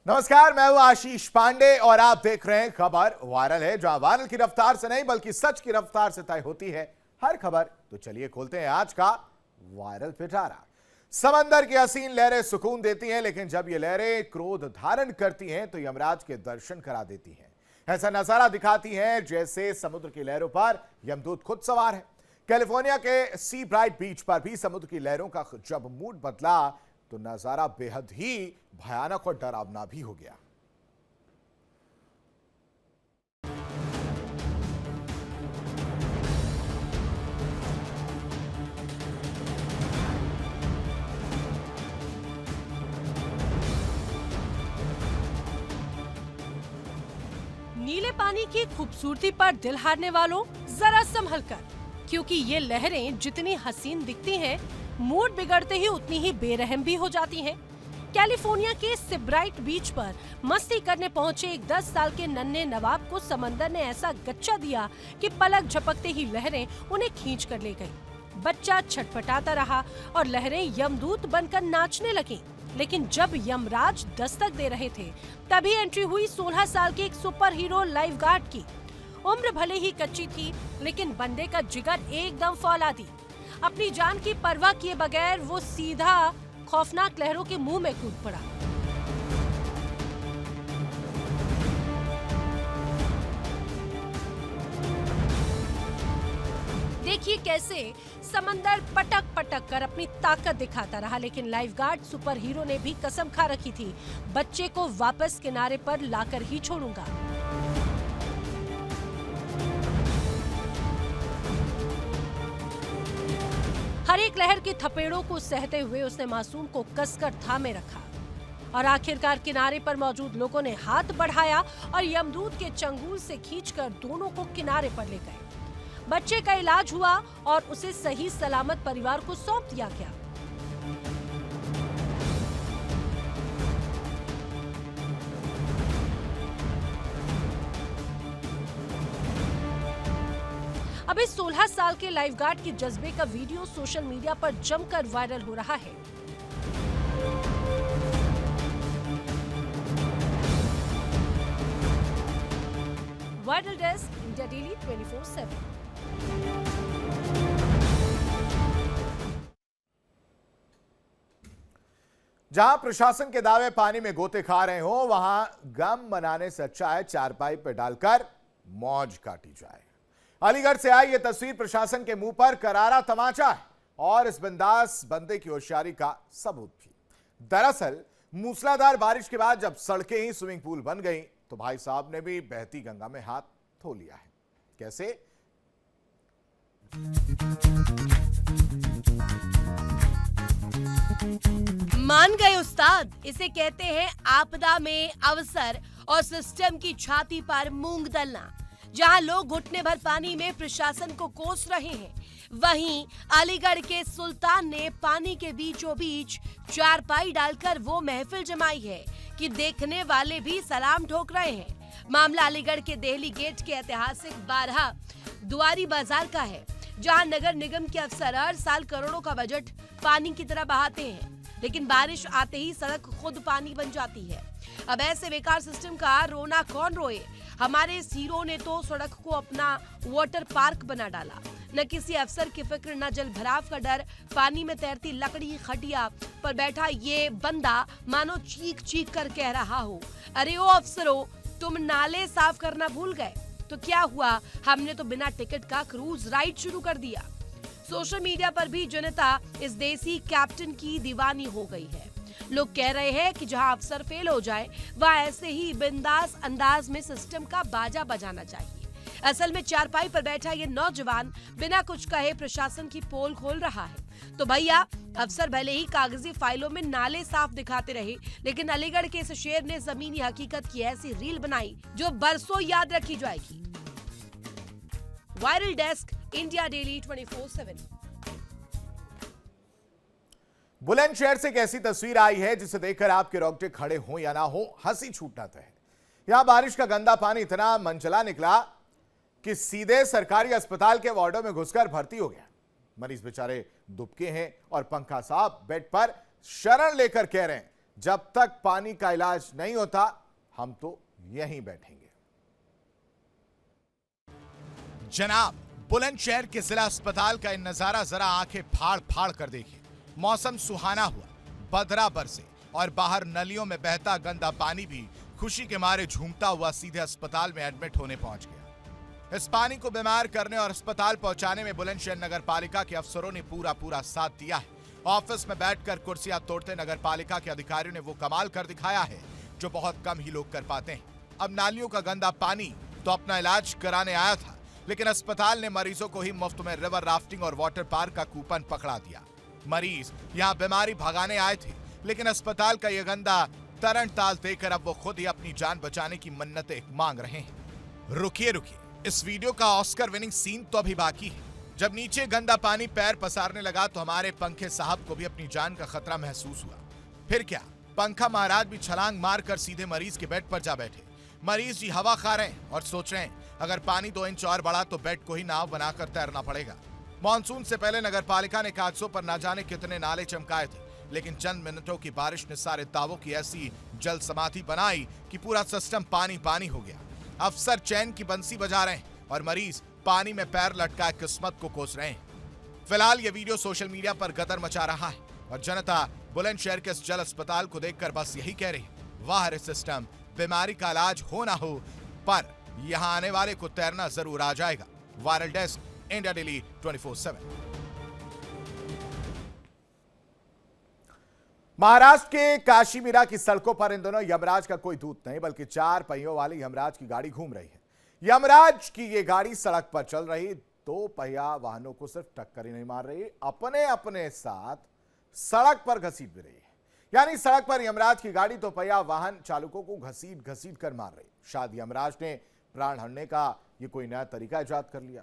नमस्कार, मैं हूं आशीष पांडे और आप देख रहे हैं खबर वायरल है, जहां वायरल की रफ्तार से नहीं बल्कि सच की रफ्तार से तय होती है हर खबर। तो चलिए खोलते हैं आज का वायरल पिटारा। समंदर की हसीन लहरें सुकून देती हैं, लेकिन जब ये लहरें क्रोध धारण करती हैं तो यमराज के दर्शन करा देती हैं। ऐसा नजारा दिखाती हैं जैसे समुद्र की लहरों पर यमदूत खुद सवार है। कैलिफोर्निया के सी ब्राइट बीच पर भी समुद्र की लहरों का जब मूड बदला तो नजारा बेहद ही भयानक और डरावना भी हो गया। नीले पानी की खूबसूरती पर दिल हारने वालों, जरा संभल कर, क्योंकि ये लहरें जितनी हसीन दिखती हैं, मूड बिगड़ते ही उतनी ही बेरहम भी हो जाती हैं। कैलिफोर्निया के सिब्राइट बीच पर मस्ती करने पहुंचे एक 10 साल के नन्हे नवाब को समंदर ने ऐसा गच्चा दिया कि पलक झपकते ही लहरें उन्हें खींच कर ले गईं। बच्चा छटपटाता रहा और लहरें यमदूत बनकर नाचने लगीं। लेकिन जब यमराज दस्तक दे रहे थे, तभी एंट्री हुई 16 साल के एक सुपर हीरो लाइफ गार्ड की। उम्र भले ही कच्ची थी, लेकिन बंदे का जिगर एकदम फौलादी। अपनी जान की परवाह किए बगैर वो सीधा खौफनाक लहरों के मुंह में कूद पड़ा। देखिए कैसे समंदर पटक पटक कर अपनी ताकत दिखाता रहा, लेकिन लाइफ गार्ड सुपर हीरो ने भी कसम खा रखी थी, बच्चे को वापस किनारे पर लाकर ही छोड़ूंगा। हर एक लहर की थपेड़ों को सहते हुए उसने मासूम को कसकर थामे रखा और आखिरकार किनारे पर मौजूद लोगों ने हाथ बढ़ाया और यमदूत के चंगुल से खींचकर दोनों को किनारे पर ले गए। बच्चे का इलाज हुआ और उसे सही सलामत परिवार को सौंप दिया गया। अब इस 16 साल के लाइफ गार्ड के जज्बे का वीडियो सोशल मीडिया पर जमकर वायरल हो रहा है। Viral desk, India daily 24/7। जहां प्रशासन के दावे पानी में गोते खा रहे हो, वहां गम मनाने से अच्छा है चारपाई पर डालकर मौज काटी जाए। अलीगढ़ से आई यह तस्वीर प्रशासन के मुंह पर करारा तमाचा है और इस बिंदास बंदे की होशियारी का सबूत भी। दरअसल मूसलाधार बारिश के बाद जब सड़कें ही स्विमिंग पूल बन गईं, तो भाई साहब ने भी बहती गंगा में हाथ धो लिया है। कैसे? मान गए उस्ताद, इसे कहते हैं आपदा में अवसर और सिस्टम की छाती पर मूंग दलना। जहां लोग घुटने भर पानी में प्रशासन को कोस रहे हैं, वहीं अलीगढ़ के सुल्तान ने पानी के बीचों बीच चारपाई डालकर वो महफिल जमाई है कि देखने वाले भी सलाम ठोक रहे हैं। मामला अलीगढ़ के देहली गेट के ऐतिहासिक 12 दुआरी बाजार का है, जहां नगर निगम के अफसर हर साल करोड़ों का बजट पानी की तरह बहाते हैं, लेकिन बारिश आते ही सड़क खुद पानी बन जाती है। अब ऐसे बेकार सिस्टम का रोना कौन रोए। हमारे इस हीरो ने तो सड़क को अपना वाटर पार्क बना डाला। न किसी अफसर की फिक्र, न जल भराव का डर। पानी में तैरती लकड़ी खटिया पर बैठा ये बंदा मानो चीख चीख कर कह रहा हो, अरे ओ अफसरों, तुम नाले साफ करना भूल गए। तो क्या हुआ, हमने तो बिना टिकट का क्रूज राइड शुरू कर दिया। सोशल मीडिया पर भी जनता इस देसी कैप्टन की दीवानी हो गई है। लोग कह रहे हैं कि जहां अफसर फेल हो जाए, वहां ऐसे ही बिंदास अंदाज में सिस्टम का बाजा बजाना चाहिए। असल में चारपाई पर बैठा ये नौजवान बिना कुछ कहे प्रशासन की पोल खोल रहा है। तो भैया, अफसर भले ही कागजी फाइलों में नाले साफ दिखाते रहे, लेकिन अलीगढ़ के इस शेर ने जमीनी हकीकत की ऐसी रील बनाई जो बरसों याद रखी जाएगी। Viral desk, India daily 24/7। Bulandshahr से एक ऐसी तस्वीर आई है जिसे देखकर आपके रोंगटे खड़े हो या ना हो, हंसी छूटना तय है। यहां बारिश का गंदा पानी इतना मनचला निकला कि सीधे सरकारी अस्पताल के वार्डों में घुसकर भर्ती हो गया। मरीज बेचारे दुबके हैं और पंखा साहब बेड पर शरण लेकर कह रहे हैं, जब तक पानी का इलाज नहीं होता हम तो यहीं बैठेंगे। जनाब, बुलंदशहर के जिला अस्पताल का इन नजारा जरा आंखें फाड़ फाड़ कर देखिए। मौसम सुहाना हुआ, बदरा बरसे और बाहर नलियों में बहता गंदा पानी भी खुशी के मारे झूमता हुआ सीधे अस्पताल में एडमिट होने पहुंच गया। इस पानी को बीमार करने और अस्पताल पहुंचाने में बुलंदशहर नगर पालिका के अफसरों ने पूरा साथ दिया है। ऑफिस में बैठकर कुर्सियां तोड़ते नगर पालिका के अधिकारियों ने वो कमाल कर दिखाया है जो बहुत कम ही लोग कर पाते हैं। अब नालियों का गंदा पानी तो अपना इलाज कराने आया था, लेकिन अस्पताल ने मरीजों को ही मुफ्त में रिवर राफ्टिंग और वाटर पार्क का कूपन पकड़ा दिया। मरीज यहाँ बीमारी भगाने आए थे, लेकिन अस्पताल का यह गंदा तरण ताल देकर अब वो खुद ही अपनी जान बचाने की मन्नतें मांग रहे हैं। रुकिए, इस वीडियो का ऑस्कर विनिंग सीन तो अभी बाकी है। जब नीचे गंदा पानी पैर पसारने लगा तो हमारे पंखे साहब को भी अपनी जान का खतरा महसूस हुआ। फिर क्या, पंखा महाराज भी छलांग मारकर सीधे मरीज के बेड पर जा बैठे। मरीज जी हवा खा रहे हैं और सोच रहे हैं अगर पानी 2 इंच और बढ़ा तो बेड को ही नाव बनाकर तैरना पड़ेगा। मॉनसून से पहले नगर पालिका ने कागजों पर न जाने कितने नाले चमकाए थे, लेकिन चंद मिनटों की बारिश ने सारे दावों की ऐसी जल समाधि बनाई कि पूरा सिस्टम पानी हो गया। अफसर चैन की बंसी बजा रहे हैं और मरीज पानी में पैर लटकाए किस्मत को कोस रहे हैं। फिलहाल ये वीडियो सोशल मीडिया पर गदर मचा रहा है और जनता बुलंदशहर के इस जल अस्पताल को देखकर बस यही कह रही है, वाह रे सिस्टम, बीमारी का इलाज हो ना हो पर यहाँ आने वाले को तैरना जरूर आ जाएगा। Viral desk, India daily 24/7। Maharashtra के काशीमीरा की सड़कों पर इन दोनों यमराज का कोई दूत नहीं बल्कि 4 पहियों वाली यमराज की गाड़ी घूम रही है। यमराज की ये गाड़ी सड़क पर चल रही 2 पहिया वाहनों को सिर्फ टक्कर ही नहीं मार रही, अपने साथ सड़क पर घसीट भी रही है। यानी सड़क पर यमराज की गाड़ी 2 पहिया वाहन चालकों को घसीट कर मार रही। शायद यमराज ने प्राण हरने का ये कोई नया तरीका इजाद कर लिया।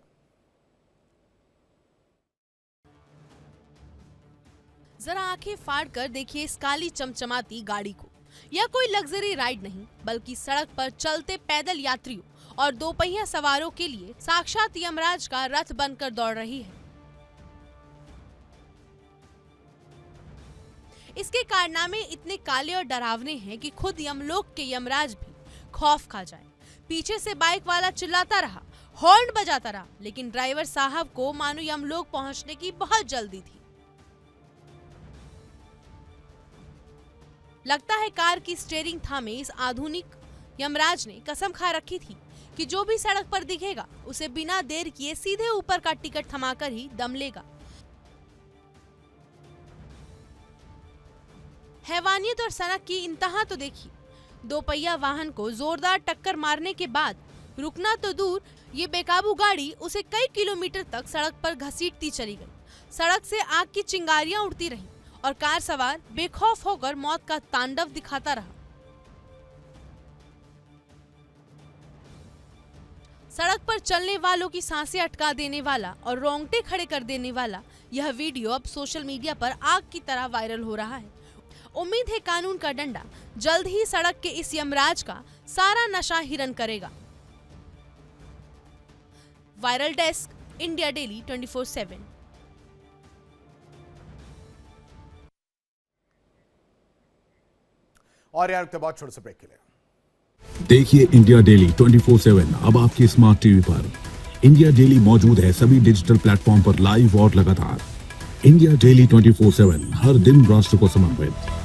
जरा आंखें फाड़ कर देखिए इस काली चमचमाती गाड़ी को। यह कोई लग्जरी राइड नहीं बल्कि सड़क पर चलते पैदल यात्रियों और 2 पहिया सवारों के लिए साक्षात यमराज का रथ बनकर दौड़ रही है। इसके कारनामे इतने काले और डरावने हैं कि खुद यमलोक के यमराज भी खौफ खा जाए। पीछे से बाइक वाला चिल्लाता रहा, हॉर्न बजाता रहा, लेकिन ड्राइवर साहब को मानो यमलोक पहुंचने की बहुत जल्दी थी। लगता है कार की स्टीयरिंग थामे इस आधुनिक यमराज ने कसम खा रखी थी कि जो भी सड़क पर दिखेगा उसे बिना देर किए सीधे ऊपर का टिकट थमाकर ही दम लेगा। हैवानियत और सनक की इंतहा तो देखिए। 2 पहिया वाहन को जोरदार टक्कर मारने के बाद रुकना तो दूर, ये बेकाबू गाड़ी उसे कई किलोमीटर तक सड़क पर घसीटती चली गई। सड़क से आग की चिंगारियां उड़ती रहीं और कार सवार बेखौफ होकर मौत का तांडव दिखाता रहा। सड़क पर चलने वालों की सांसें अटका देने वाला और रोंगटे खड़े कर देने वाला यह वीडियो अब सोशल मीडिया पर आग की तरह वायरल हो रहा है। उम्मीद है कानून का डंडा जल्द ही सड़क के इस यमराज का सारा नशा हिरन करेगा। Viral desk, India daily 24/7। और यार बहुत छोटे से ब्रेक के लिए देखिए इंडिया डेली 24/7 अब आपके स्मार्ट टीवी पर। इंडिया डेली मौजूद है सभी डिजिटल प्लेटफॉर्म पर लाइव और लगातार। इंडिया डेली 24/7 हर दिन राष्ट्र को समर्पित।